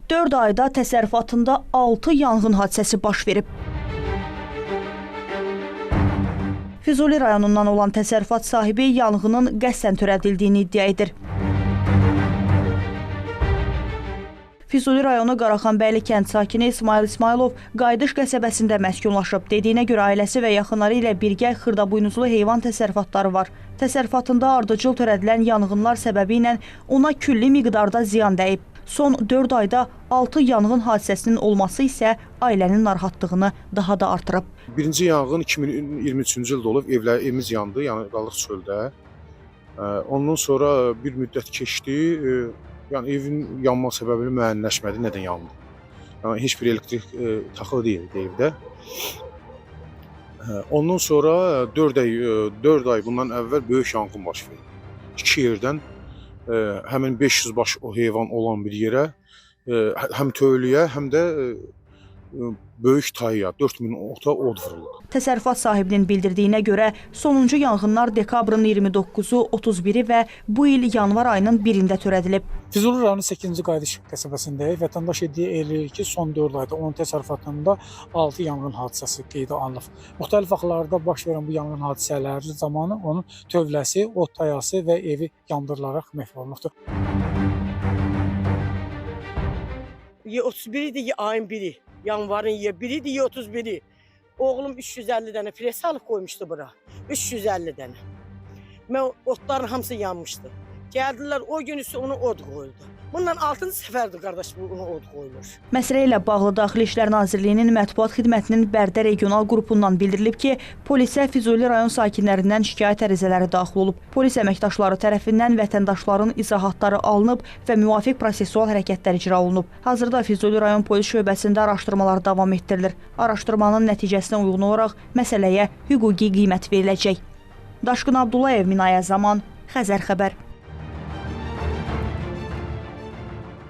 4 ayda təsərrüfatında 6 yanğın hadisəsi baş verib. Füzuli rayonundan olan təsərrüfat sahibi yanğının qəsdən törədildiyini iddia edir. Füzuli rayonu Qaraxanbəyli kənd sakini İsmail İsmailov Qayıdış qəsəbəsində məskunlaşıb. Dediyinə görə ailəsi və yaxınları ilə birgə xırdabuynuzlu heyvan təsərrüfatları var. Təsərrüfatında ardıcıl törədilən yanğınlar səbəbi ilə ona külli miqdarda ziyan dəyib. Son 4 ayda 6 yanğın hadisəsinin olması isə ailənin narahatlığını daha da artırıb. Birinci yanğın 2023-cü ildə olub, evimiz yandı, yəni qalıq çöldə. Ondan sonra bir müddət keçdi, yəni evin yanma səbəbini müəyyənləşmədi, nədən yandı. Yəni heç bir elektrik taxılı deyildi evdə. Ondan sonra 4 ay bundan əvvəl böyük yanğın baş verdi. 2 yerdən həmin 500 baş o heyvan olan bir yerə, həm tövləyə, həm də böyük tayya 4000 ota od vuruldu. Təsərrüfat sahibinin bildirdiyinə görə sonuncu yanğınlar dekabrın 29-u, 31-i və bu il yanvar ayının 1-də törədilib. Füzuli rayonu 8-ci Qayıdış qəsəbəsindəyik. Vətəndaş iddia edir ki, son 4 ayda onun təsərrüfatında 6 yanğın hadisəsi qeydə alınıb. Müxtəlif vaxtlarda baş verən bu yanğın hadisələri zamanı onun tövləsi, ot tayası və evi yandırılaraq məhv olunubdur. 31-dir, ayın 1-i. Yanvarın 1-idir, 31-i. Oğlum 350 dənə pres alıb qoymuşdu bura. 350 dənə. Mən otların hamısı yanmışdı. Gəldilər, o gün üstü onu od qoyuldu. Bundan 6-cı səfərdir, qardaş, bunu od qoyulur. Məsələ ilə bağlı Daxili İşlər Nazirliyinin mətbuat xidmətinin Bərdə regional qrupundan bildirilib ki, polisə Füzuli rayon sakinlərindən şikayət ərizələri daxil olub. Polis əməkdaşları tərəfindən vətəndaşların izahatları alınıb və müvafiq prosesual hərəkətlər icra olunub. Hazırda Füzuli rayon polis şöbəsində araşdırmalar davam etdirilir. Araşdırmanın nəticəsinə uyğun olaraq məsələyə hüquqi qiymət veriləcək. Daşqın Abdullayev, Minayə Zaman, Xəzər xəbər.